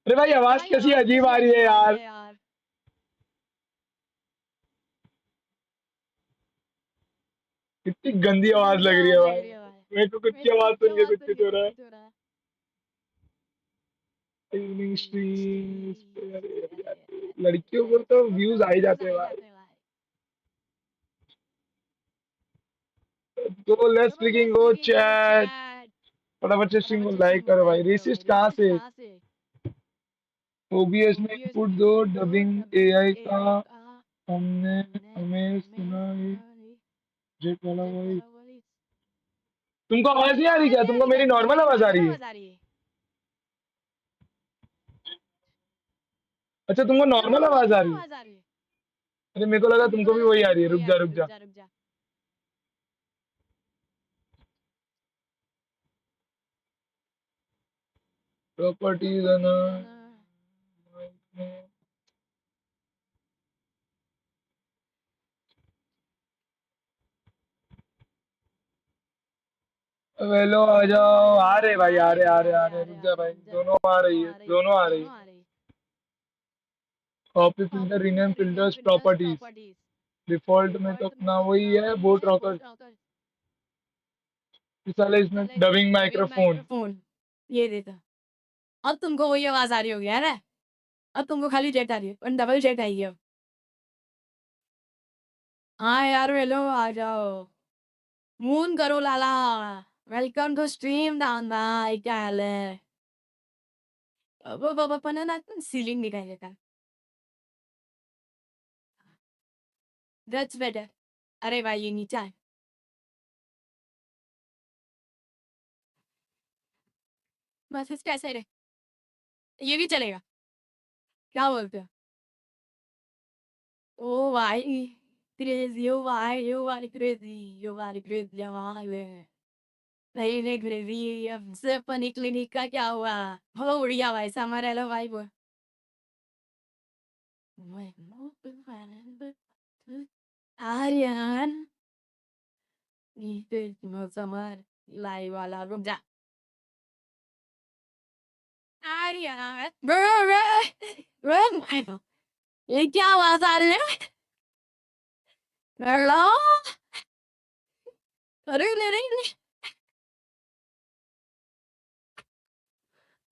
अरे भाई अरे आवाज भाई कैसी आवाज अजीब कैसी आ रही है अजीब आ रही यार। है यार। कितनी गंदी इतनी आवाज गंदी लग रही है आवाज लग भाई। रही है भाई। मेरे को खुद मेरे की को आवाज खुद की सुन के आवाज कुछ सुन कुछ के हो रहा कुछ है। कुछ हो रहा है। इवनिंग स्ट्रीम्स पे, अरे अरे अरे यार, अरे लड़कियों को लड़कियों तो को व्यूज तो आ ही व्यूज जाते आ हैं ही भाई। जाते हैं भाई। तो लेट्स चलो flicking let's go flicking go chat. Chat. फटाफट से स्ट्रीम फटाफट को से लाइक स्ट्रीम को करो भाई। लाइक करो भाई। रेसिस्ट कहाँ रेसिस्ट से? कहाँ से? ओबीएस में ओबीएस पुट में दो पुट दो डबिंग डबिंग एआई का। एआई का। हमने हमने हमें हमें सुना ये सुना नहीं। जेट वाला जेट वॉइस। वाला वॉइस। तुमको आवाज नहीं तुमको आ रही आवाज क्या? नहीं आ तुमको रही क्या? मेरी तुमको नॉर्मल मेरी आवाज आ नॉर्मल रही है? आवाज आ रही है? अच्छा, तुमको अच्छा नॉर्मल तुमको आवाज आ नॉर्मल रही है? आवाज आ रही है? अरे मेरे को लगा मेरे को तुमको भी लगा वही आ तुमको रही भी है। रुक वही आ जा, रही है। रुक रुक जा। जा, रुक जा। प्रॉपर्टीज है ना? प्रॉपर्टीज है ना? वेलो आ हेलो आ जाओ। आ जाओ। रहे भाई, आ आ रहे रहे, आ भाई, रहे, आ आ रहे, रहे। आ रहे, रुक आ जा रहे, भाई, रुक जा। दोनों आ रही दोनों है, आ रही है, दोनों आ रही दोनों है। आ रही है। Copy filter, copy rename filter, rename filters, filters, properties. Properties. Default में तो डिफॉल्ट में अपना तो वही अपना है, वही बोट है, रॉकर। Boat rocker. इस साले इसमें साले इसमें डबिंग डबिंग माइक्रोफोन। माइक्रोफोन। ये देता। अब तुमको वही आवाज आ रही होगी है ना? अब तुमको खाली जेट आ रही है और डबल जेट आएगी अब। हाँ यार हेलो आ जाओ। मून करो लाला। वेलकम टू स्ट्रीम डाउन भाई, क्या हाल है? अब अपन है ना सीलिंग दिखाई देता। That's better. अरे भाई ये नीचा है। बस इसका ऐसा ही रहे। ये भी चलेगा। क्या बोलते हो? ओ भाई क्रेजी, ओ भाई, ओ भाई क्रेजी, ओ भाई क्रेजी भाई। नहीं नहीं क्रेजी, अब से अपनी क्लिनिक का क्या हुआ? हो बढ़िया भाई, समर हेलो भाई बोल। Aryan, itu sama lain वाला रुक जा Aryan, bro, ये क्या आवाज आ रही है? हेलो, अरे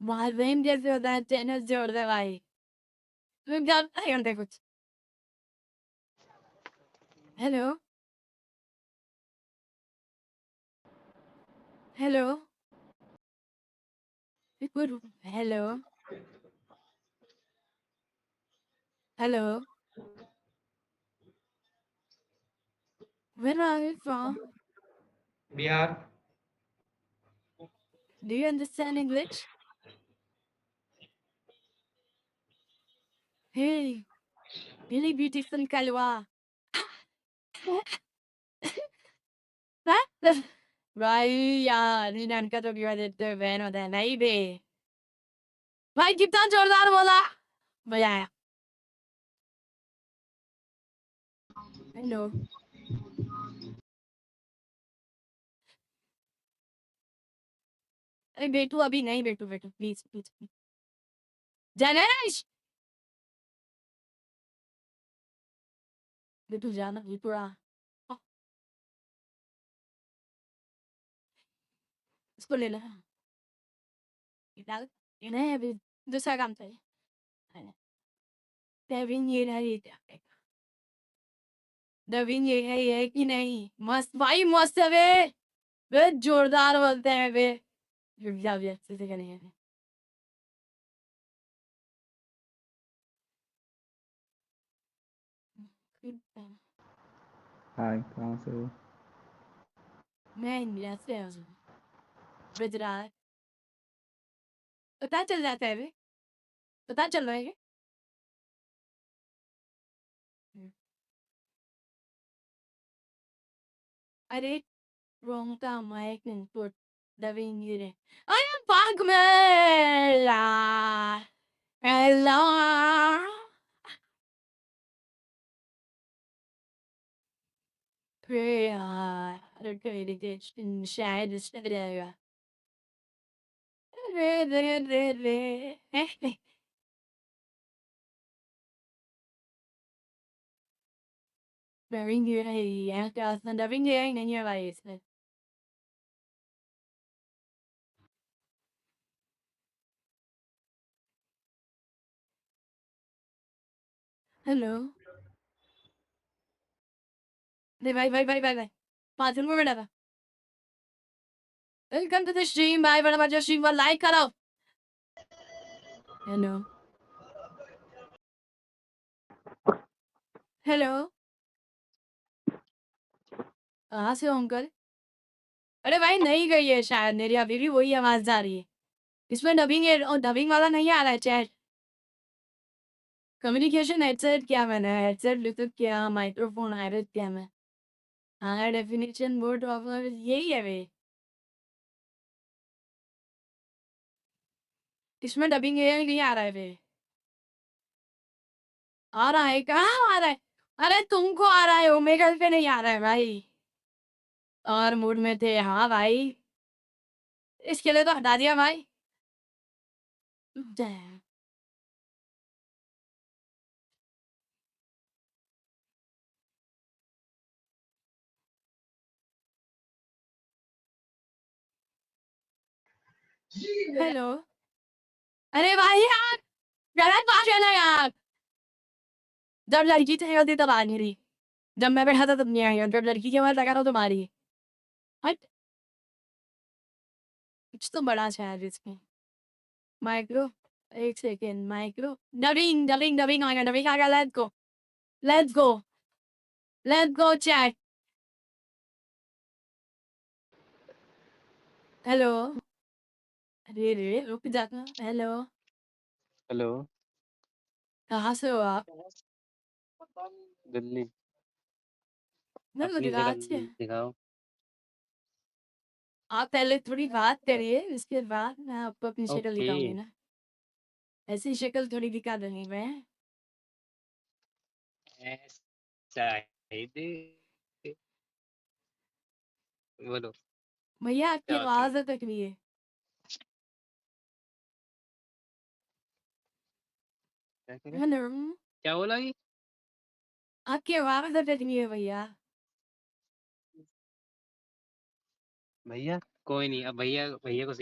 मालूम जैसे होता है चैनल जोड़ दे भाई रुक जा Aryan देखो hello hello hello hello where are you from? Bihar Do you understand English? Hey, really beautiful Kalwa. भाई यार निदान का तो क्या देते हैं बहन होता है नहीं बे भाई कितना जोरदार बोला मजा आया हेलो अरे बेटू अभी नहीं बेटू बेटू प्लीज प्लीज जनरेश बेटू जाना बेटूरा इसको ले ला इधर इन्हें अभी दूसरा काम चाहिए डेविन ये नहीं डेविन ये है कि नहीं मस्त भाई मस्त है बे जोरदार बोलते हैं बे रुक जा भी अच्छे से करेंगे हाय कहाँ से हो? मैं इंडिया से हूँ गुजरात पता चल जाता है बे पता चल रहा है क्या? अरे wrong time mic and put David Yuri. I am Pagmela. Hello. Prayer. Okay, the ditch in the shade is there. Very good. I got some David Yuri in your eyes. Hello. Bye. Pardon me, whatever. Welcome to the stream. Bye. What about your stream? What like cut off? Hello. Hello. कहाँ से हो uncle अरे भाई नहीं गई है शायद मेरी अभी भी वही आवाज आ रही है इसमें डबिंग है और डबिंग वाला नहीं आ रहा है चैट कम्युनिकेशन हेडसेट क्या मैंने हेडसेट ब्लूटूथ क्या माइक्रोफोन हाइब्रिड क्या मैं हाँ डेफिनेशन मोड ऑफर यही है वे इसमें डबिंग है नहीं आ रहा है वे आ रहा है कहाँ आ रहा है अरे तुमको आ रहा है ओमेगा पे नहीं आ रहा है भाई और मूड में थे हाँ भाई इसके लिए तो हटा दिया भाई Damn. हेलो अरे भाई यार गलत बात है ना यार जब लड़की चाहिए होती तब आ नहीं रही जब मैं बैठा था तब नहीं आई और जब लड़की की आवाज लगा रहा हूँ तो मारी हट कुछ तो बड़ा शायद इसमें माइक्रो एक सेकेंड माइक्रो डबिंग आ गया लेट्स गो चैट हेलो अरे रे रुक जाता हेलो हेलो कहाँ से हो आप दिल्ली मैं अपनी गुजरात शक्ल से दिखाओ आप पहले थोड़ी बात करिए उसके बाद मैं आपको अपनी शक्ल ओके दिखाऊंगी ना ऐसी शक्ल थोड़ी दिखा दूंगी मैं ऐसा है दे बोलो भैया आपकी क्या बात है आवाज अटक रही है। क्या कह रहे हेलो, क्या बोला ये आपकी आवाज अटक रही है भैया। भैया कोई नहीं अब भैया भैया को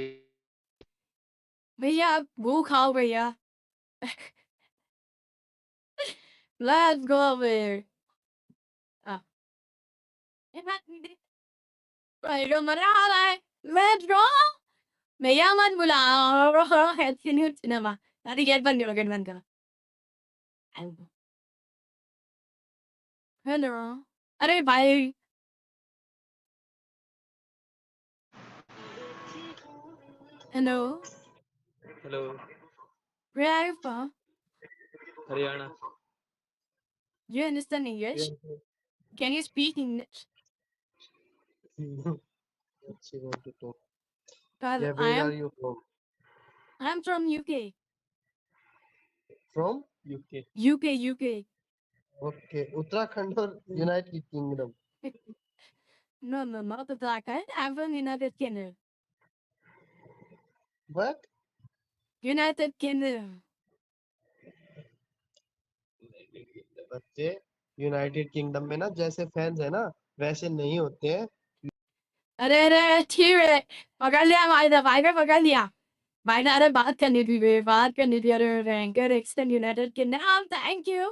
भैया आप वो खाओ भैया। Let's go there. Ah, Pero marami. Medyo. Mayaman mula. Head sinute naman. Nariyan ba nyo ganun ka? Hello. अरे भाई hello hello where are you from? Haryana Do you understand English? Can you speak English? अच्छी बात है तो Because yeah, where are you from? I'm from UK. From UK. UK. Okay, Uttarakhand or United Kingdom? No, not Uttarakhand. I'm from United Kingdom. What? United Kingdom. बच्चे United kingdom में ना जैसे fans है ना वैसे नहीं होते हैं। अरे ठीक है पकड़ लिया भाई ने पकड़ लिया भाई ने अरे बात करनी थी अरे ranker extend United kingdom thank you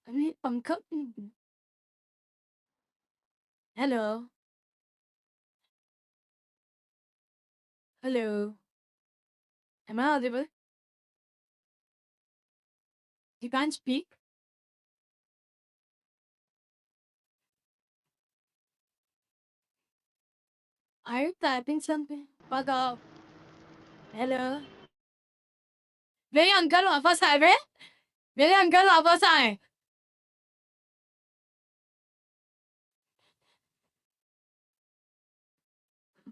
अरे पंखा hello am I audible? You can't speak? Are you typing something? Fuck off. Hello? मेरे अंकल वापस आए रे मेरे अंकल वापस आए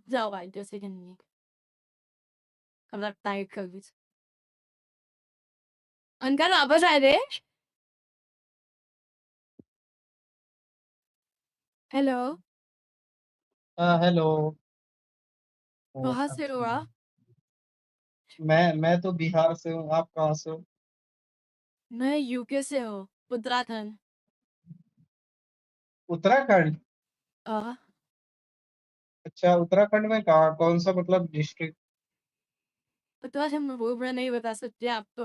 जाओ भाई जैसे कि नहीं अब लगता है कभी अंकल वापस आए रे हेलो हाँ हेलो। कहाँ से हो अच्छा, आप मैं तो बिहार से हूँ, आप कहाँ से हो? मैं यूके से हूँ उत्तराखंड उत्तराखंड। आ, अच्छा, उत्तराखंड में कहाँ, कौन सा मतलब डिस्ट्रिक्ट? उत्तराखंड में वो मैं नहीं बता सकते आपको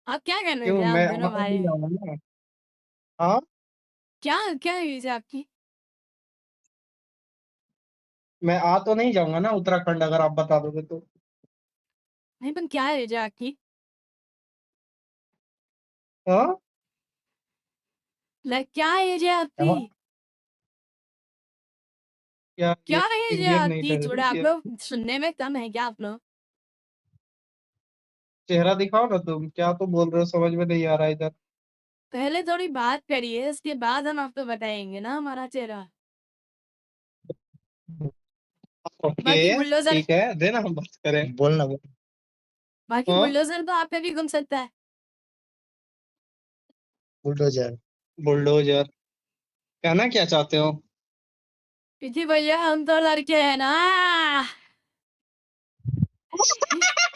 आप क्या करने थे क्यों, आप मैं दोनों आ तो नहीं भाई जाऊंगा ना। हाँ, क्या क्या एज है आपकी मैं आ तो नहीं जाऊंगा ना उत्तराखंड, अगर आप बता दोगे तो। नहीं पर क्या एज है आपकी हाँ, लाइक क्या एज है आपकी अब क्या ये क्या एज है इंडियन नहीं आपकी लग थोड़ा रही आप है? लोग सुनने में कम है क्या आप लोग चेहरा दिखाओ ना, तुम क्या तो बोल रहे हो, समझ में नहीं आ रहा इधर। पहले थोड़ी बात करिए उसके बाद हम आपको बताएंगे ना हमारा चेहरा ओके, बाकी बुलडोजर ठीक है, देना हम बात करें, बोलना बोल। बाकी हाँ, बुलडोजर तो आप पे भी घूम सकता है बुलडोजर। बुलडोजर कहना क्या चाहते हो? जी भैया हम तो लड़के हैं ना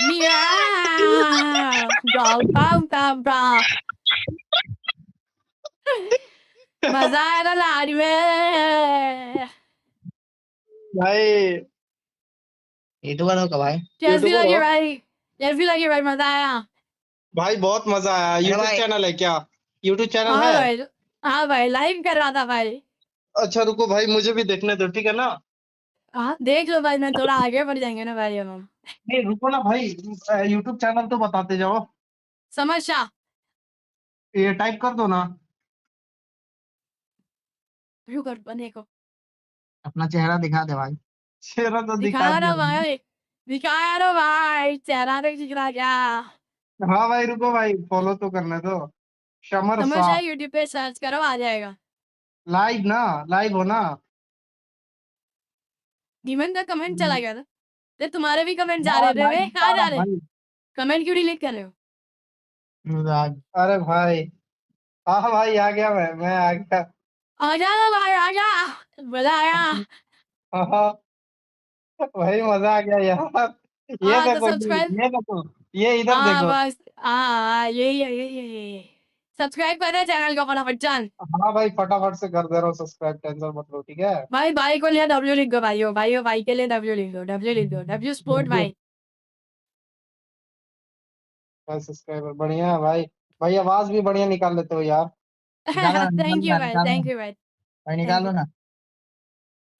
मियाओ गाँव पाम पाम पाम मजा आया ना लाड़ी में भाई यूट्यूबर हो क्या भाई? कैसी यूट्यूबर लगी हो? भाई मजा आया भाई बहुत मजा आया। अरे यूट्यूब भाई चैनल है क्या? यूट्यूब चैनल हाँ है? भाई हाँ भाई लाइव कर रहा था भाई अच्छा रुको भाई, मुझे भी देखने दो, ठीक है ना? हाँ देख लो भाई मैं थोड़ा आगे बढ़ जाएंगे ना भाई हम नहीं रुको ना भाई, यूट्यूब चैनल तो बताते जाओ। समस्या ये टाइप कर दो ना। रुको बने को अपना चेहरा दिखा दे भाई। चेहरा तो दिखा दिखाया ना दिया मैंने। भाई दिखाया ना भाई चेहरा नहीं दिख रहा क्या हाँ भाई रुको भाई, फॉलो तो करने दो। शमर समस्या शाह यूट्यूब पे सर्च करो आ जाएगा लाइव ना, लाइव हो ना? डीमन का कमेंट चला गया था तो तुम्हारे भी कमेंट जा हाँ रहे थे लाइव वे दिखा कहाँ रहा जा हूँ रहे भाई। कमेंट क्यों डिलीट कर रहे हो? मजाक। अरे भाई, हाँ भाई आ गया, मैं आ गया। आजा ना भाई आजा, मजा आया। हाँ हाँ, भाई मजा आ गया यार। ये हाँ तो देखो, सब्सक्राइब, ये देखो, ये इधर हाँ देखो। बस, हाँ यही सब्सक्राइब कर दे चैनल को फटाफट चल। हाँ भाई, फटाफट से कर दे रहा हूँ सब्सक्राइब, टेंशन मत लो, ठीक है। भाई को लिए डब्ल्यू लिख दो, भाई के लिए डब्ल्यू लिख दो, डब्ल्यू स्पोर्ट भाई। भाई सब्सक्राइबर बढ़िया है भाई। भाई आवाज भी बढ़िया निकाल लेते हो यार। निकालो ना, थैंक निकालो यू ना, भाई, निकालो थैंक ना यू भाई, भाई, थैंक निकालो यू। ना।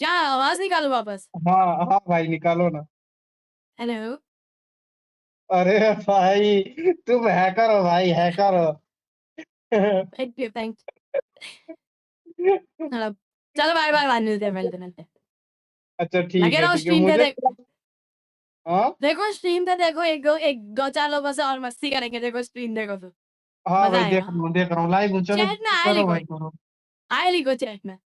क्या आवाज निकालो वापस? हाँ हाँ भाई, निकालो ना। हेलो। अरे भाई, तुम हैकर हो भाई, हैकर हो। Thank you, thank. चलो बाय बाय, मिलते हैं, मिलते हैं। अच्छा ठीक लगे है, रहो ठीक है, स्ट्रीम पे, मुझे। हाँ देखो स्ट्रीम पे, देखो एक दो चार लोगों से और मस्ती करेंगे, देखो स्ट्रीम देखो तो हाँ मजा भाई, आएगा। देख रहा हूँ लाइव हूँ, चलो चैट में आए करो लिखो, भाई, करो। चैट में।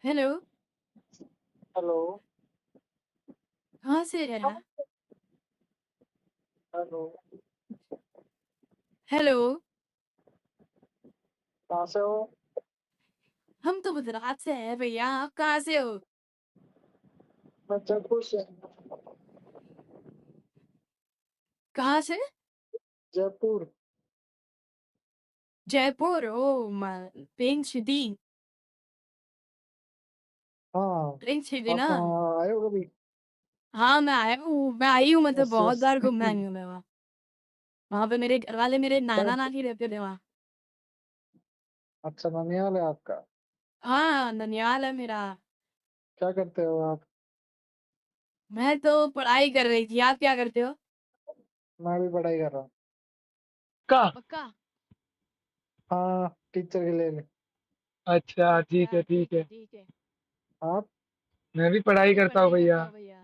हेलो। हेलो। कहाँ से है? हेलो। हेलो। कहाँ से हो? हम तो गुजरात से हैं भैया, आप कहाँ से हो? मैं जयपुर से। कहाँ से? जयपुर। जयपुर, ओ पिंक सिटी, हाँ। पिंक सिटी आप ना। कहाँ आए हो कभी? हाँ मैं आया हूँ, मैं आई हूँ, मतलब यस बहुत यस। बार घूमना आई हूँ मैं वहाँ। वहाँ पे मेरे घर वाले, मेरे नाना नानी रहते थे वहाँ। अच्छा, ननियाल है आपका? हाँ ननियाल है मेरा। क्या करते हो आप? मैं तो पढ़ाई कर रही थी, आप क्या करते हो? मैं भी पढ़ाई कर रहा हूँ। का पक्का? हाँ, टीचर के लिए। अच्छा ठीक अच्छा है, ठीक है। ठीक है। आप मैं भी मैं पढ़ाई भी करता हूँ पढ़ाई भैया। करता हूँ भैया।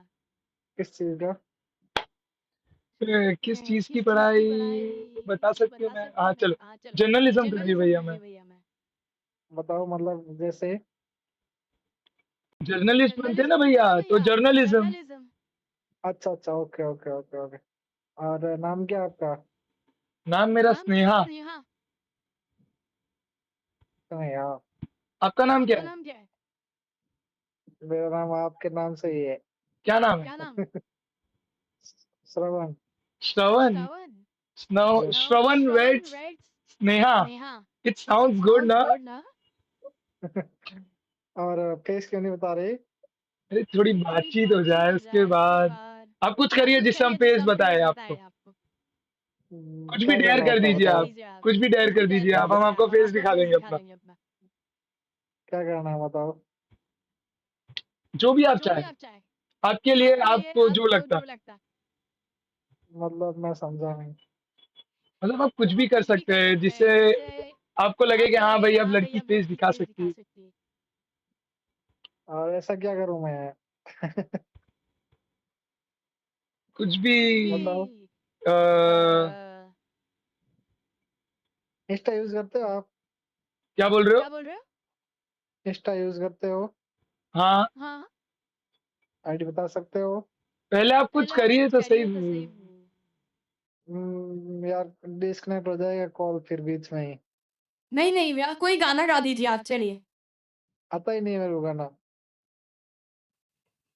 किस चीज का? किस चीज की किस चीज की पढ़ाई पढ़ाई? बता सकती हूँ बता मैं? सकती हाँ हूँ मैं? चलो, हाँ चलो। जर्नलिज्म कर रही जर्नलिज्म भैया कर मैं। रही भैया मैं। बताओ, मतलब जैसे। जर्नलिस्ट बनते हैं ना जर्नलिस्ट बनते भैया, हैं ना तो भैया, तो जर्नलिज्म। जर्नलिज्म। अच्छा अच्छा, ओके ओके ओके ओके। और नाम क्या है आपका? नाम मेरा नाम मेरा स्नेहा। स्नेहा। नहीं यार, आपका नाम क्या आपका है? नाम क्या है? मेरा नाम आपके नाम से ही है। क्या नाम है? क्या नाम? Shravan. Shravan. Shravan. Yes. Shravan Shravan waits waits Sneha. Neha. It it sounds good sounds ना? गुड ना? और फेस क्यों नहीं बता रही? अरे थोड़ी थोड़ी बातचीत हो बातचीत जाए हो उसके जाए उसके बाद। बाद। आप कुछ आप करिए कुछ जिससे हम करिए फेस जिससे हम बताए फेस आपको। बताए आपको। कुछ भी क्या डेयर करना कर होता है, दीजिए कर बताओ? आप। दीजिए आप। कुछ भी डेयर कुछ भी कर डेयर दीजिए कर आप, हम दीजिए आपको आप, हम फेस आपको दिखा फेस देंगे दिखा अपना। देंगे अपना। क्या करना है बताओ? जो भी आप जो भी चाहें, आप चाहें, आपके लिए आपके लिए आपको जो आपको लगता है। जो लगता है। मतलब मैं समझा नहीं। मतलब आप कुछ मतलब भी आप कर कुछ भी सकते कर हैं सकते जिससे हैं जिससे आपको लगे कि आपको हाँ लगे भाई कि अब हाँ भाई लड़की अब फेस लड़की दिखा फेस सकती दिखा है। सकती है। और ऐसा क्या करूं मैं? कुछ भी। कुछ भी। बताओ। आ, इंस्टा यूज करते हो आप? क्या बोल रहे हो? क्या बोल रहे हो? इंस्टा यूज करते हो? हाँ। हाँ। आईडी बता सकते हो? पहले आप कुछ पहले आप करिए कुछ तो सही। करिए तो सही। यार, डिस्कनेक्ट हो जाएगा कॉल फिर बीच में ही। नहीं नहीं भैया, कोई गाना गा दीजिए आप, चलिए। आता ही नहीं है मेरे को गाना।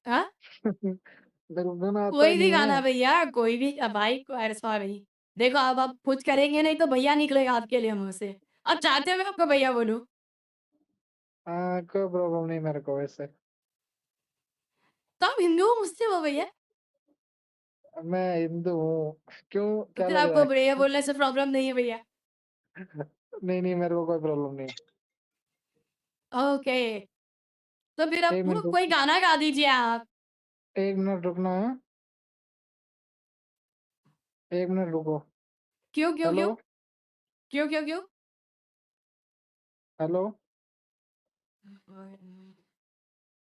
हाँ, मेरे को गाना आता ही कोई भी नहीं गाना है। भैया, कोई भी भाई को, अरे सॉरी। देखो अब आप कुछ करेंगे नहीं तो भैया निकलेगा आपके लिए मुंह से। अब चाहते हो मैं आपको भैया बोलूं? हाँ, कोई प्रॉब्लम नहीं मेरे को वैसे। तो आप हिंदू हो, मुझसे हो भैया? मैं हिंदू हूँ। क्यों, तो क्या फिर लग रहा आपको भैया है? बोलने से प्रॉब्लम नहीं है भैया? नहीं नहीं, मेरे को कोई प्रॉब्लम नहीं। ओके, तो फिर आप एक मिनट कोई रुक, गाना गा दीजिए आप। 1 मिनट रुकना है। 1 मिनट रुको। क्यों क्यों हेलो। क्यों? क्यों क्यों क्यों? हेलो।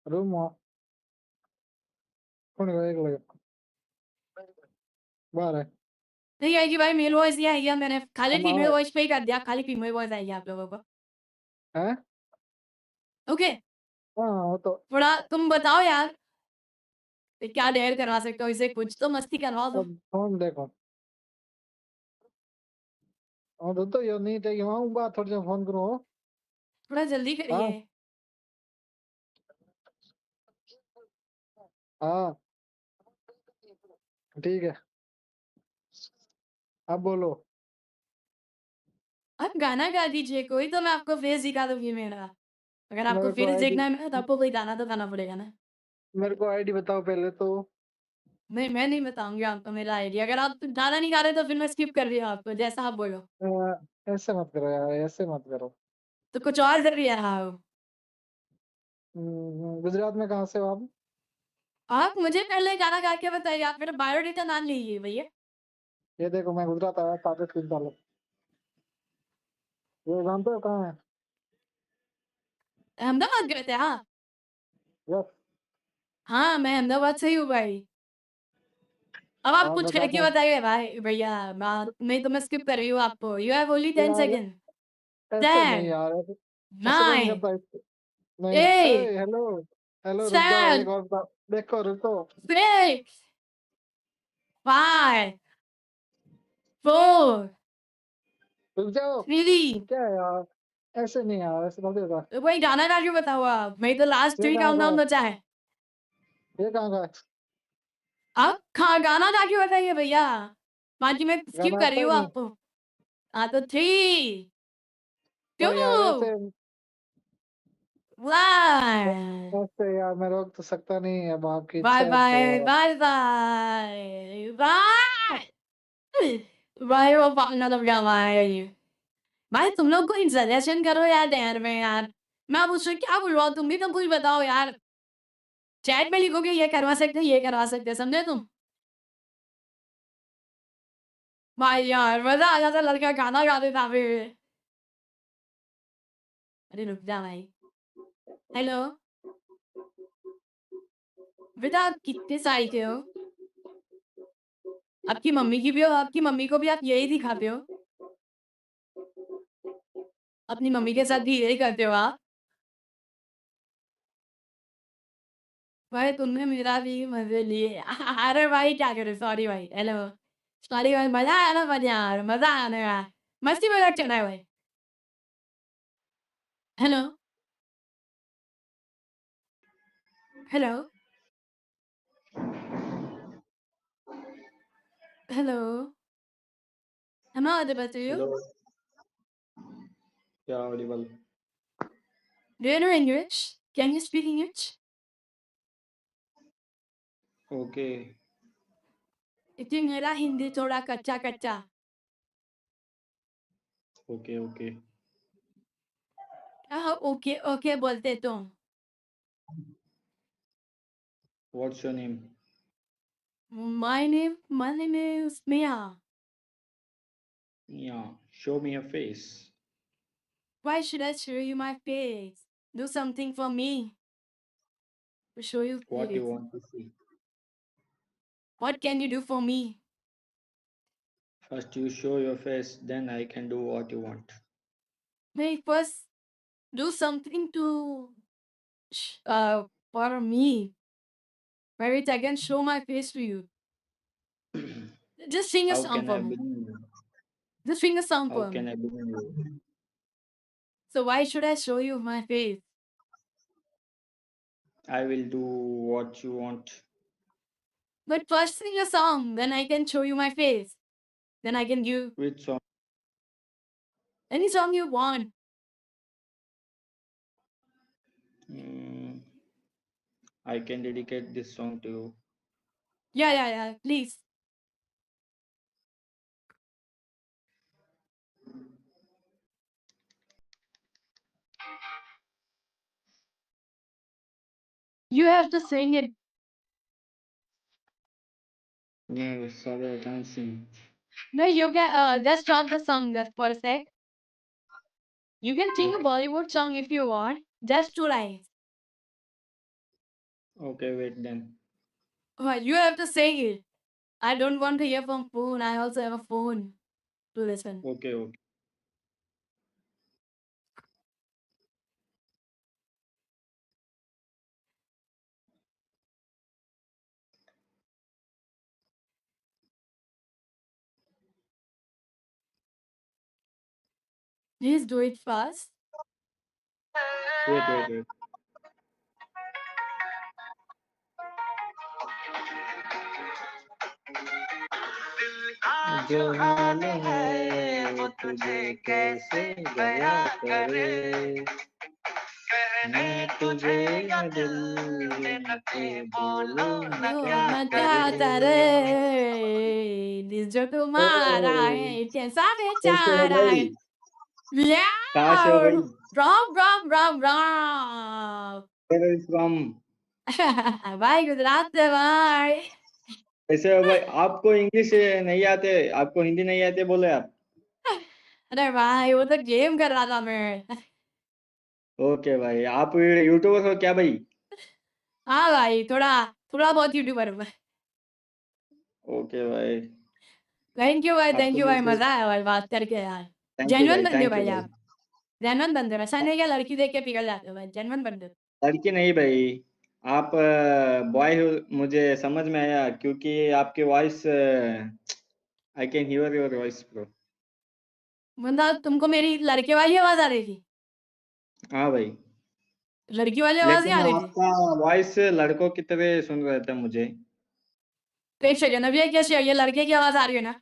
रूम कौन एक लगे बाहर है। नहीं आएगी भाई, मेल वॉइस ही आएगी, मैंने खाली हम फीमेल आओ। वॉइस पे ही कर दिया, खाली फीमेल वॉइस आएगी आप लोगों को। हैं? ओके हाँ वो तो थोड़ा तुम बताओ यार क्या डेयर करवा सकते हो इसे कुछ तो मस्ती करवा दो अब फोन देखो और तो यो नहीं चाहिए वहाँ बात थोड़ी देर फोन करो थोड़ा जल्दी करिए हाँ हाँ ठीक है अब बोलो आप गाना गा दीजिए कोई तो मैं आपको फेस दिखा दूंगी मेरा अगर आपको मेरे को फेस आईडी देखना है मेरा तो आपको कोई गाना तो गाना पड़ेगा ना मेरे को आईडी बताओ पहले तो मैं नहीं बताऊंगी आपको मेरा आइडिया अगर आप गाना नहीं गा रहे तो फिर मैं स्किप कर रही हूँ आपको जैसा आप बोलो ऐसे मत करो यार ऐसे मत करो तो कुछ और कर रहा हो गुजरात में कहाँ से हो आप आप मुझे पहले गाना गा के बताइए आप मेरा बायोडेटा नाम लीजिए भैया ये देखो मैं गुजरात आया साढ़े 3 साल ये जानते हो कहाँ है अहमदाबाद गए थे हाँ यस हाँ मैं अहमदाबाद से ही हूँ भाई अब आप और कुछ बताओ करके बताइए भाई भैया मैं तो मैं स्किप कर रही हूँ आपको यू हैव ओनली 10 यार सेकेंड ऐसे नहीं 10 यार ऐसे कोई नहीं 9 करता नहीं 8 हेलो हेलो रुक जाओ एक 7 और बताओ देखो रुको 6 5 4 रुक जाओ 3 क्या है यार ऐसे नहीं यार ऐसे थोड़ी होता तो भाई गाना गा के बताओ आप मैं तो लास्ट ये 3 कहाँ का काउंटडाउन है बचा है ये कहाँ का है आप गाना गा के बताइए भैया बाकी मैं स्किप गाना कर रही आता ही हूँ नहीं आपको हाँ तो 3 तो यार 2 1 ऐसे यार मैं रोक तो सकता नहीं अब आपकी बाय इच्छा है बाय तो बाय बाय बाय बाय वो पागल तो क्या भाई भाई तुम लोग कोई सजेशन करो यार यार में यार मैं अब उससे क्या बोलूँ तुम भी तो कुछ बताओ यार चैट में लिखोगे ये करवा सकते हैं ये करवा सकते हैं समझे तुम भाई यार मजा आ जाता लड़का गाना गा देता फिर अरे रुक जा भाई हेलो बेटा आप कितने साल के हो आपकी मम्मी की भी हो आपकी मम्मी को भी आप यही दिखाते हो अपनी मम्मी के साथ भी यही करते हो आप भाई तुमने मेरा भी मजे लिए अरे भाई क्या करे सॉरी भाई हेलो सॉरी भाई मजा आया ना मजा आने का मस्ती मजाक चल रहा है भाई hello hello hello am I audible to you hello क्या audible do you know English can you speak English okay इतनी मेरा हिंदी थोड़ा कच्चा कच्चा ओके ओके क्या ओके ओके बोलते तुम what's your name my name is Mia या show me your face why should I show you my face do something for me to show you what you face want to see what can you do for me first you show your face then I can do what you want May first do something to for me where it I can show my face to you just sing a how song can for I me believe you just sing a song how for can me I believe you so why should I show you my face I will do what you want but first sing a song then I can show you my face then I can give which song any song you want I can dedicate this song to you yeah please you have to sing it Yeah, sorry, dancing. no you can just stop the song just for a sec you can sing a Bollywood song if you want just 2 lines Okay, wait then. well you have to sing it I don't want to hear from phone I also have a phone to listen Okay, okay. Please do it fast. wait. जो हाल है वो तुझे कैसे गया करे, मैं तुझे ये दिल के बोलूं मैं Oh, क्या matata करे। re. Diz jo tumhara hai. कैसा कैसे हो बेचारा भाई? है. कहाँ से हो भाई? Meow. Rom. Where is from? भाई गुजरात से भाई. कैसे हो भाई? आपको इंग्लिश नहीं आते, आपको हिंदी नहीं आते बोले आप? अरे भाई वो तो गेम कर रहा था मैं. ओके भाई, आप यूट्यूबर हो क्या भाई? हाँ भाई थोड़ा बहुत यूट्यूबर हूँ मैं. ओके भाई, थैंक यू भाई आपको मजा बिल्कुल आया भाई बात करके यार. थैंक यू जेन्युइन भाई, बंदे थैंक यू भाई भाई। आप. जेन्युइन बंदे हो. ऐसा नहीं क्या लड़की देख के पिघल जाते हो भाई. जेन्युइन बंदे. लड़की नहीं भाई, आप बॉय हो, मुझे समझ में आया क्योंकि आपकी voice I can hear your voice bro. मतलब तुमको मेरी लड़के वाली आवाज आ रही थी. हाँ भाई, लड़की वाली आवाज नहीं लेकिन आ रही थी. आपका वॉइस लड़कों की तरह सुन रहे थे मुझे। तो एक सेकंड अभी कैसे ये लड़के की आवाज आ रही है ना.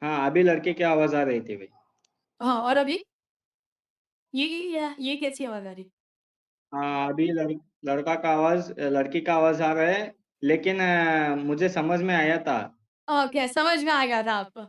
हाँ, अभी लड़के की आवाज आ रही थी भाई। हाँ और अभी ये कैसी आवाज आ रही. हाँ, अभी लड़का का आवाज, लड़की का आवाज आ रहा है, लेकिन मुझे समझ में आया था। ओके समझ में आ गया था आपको.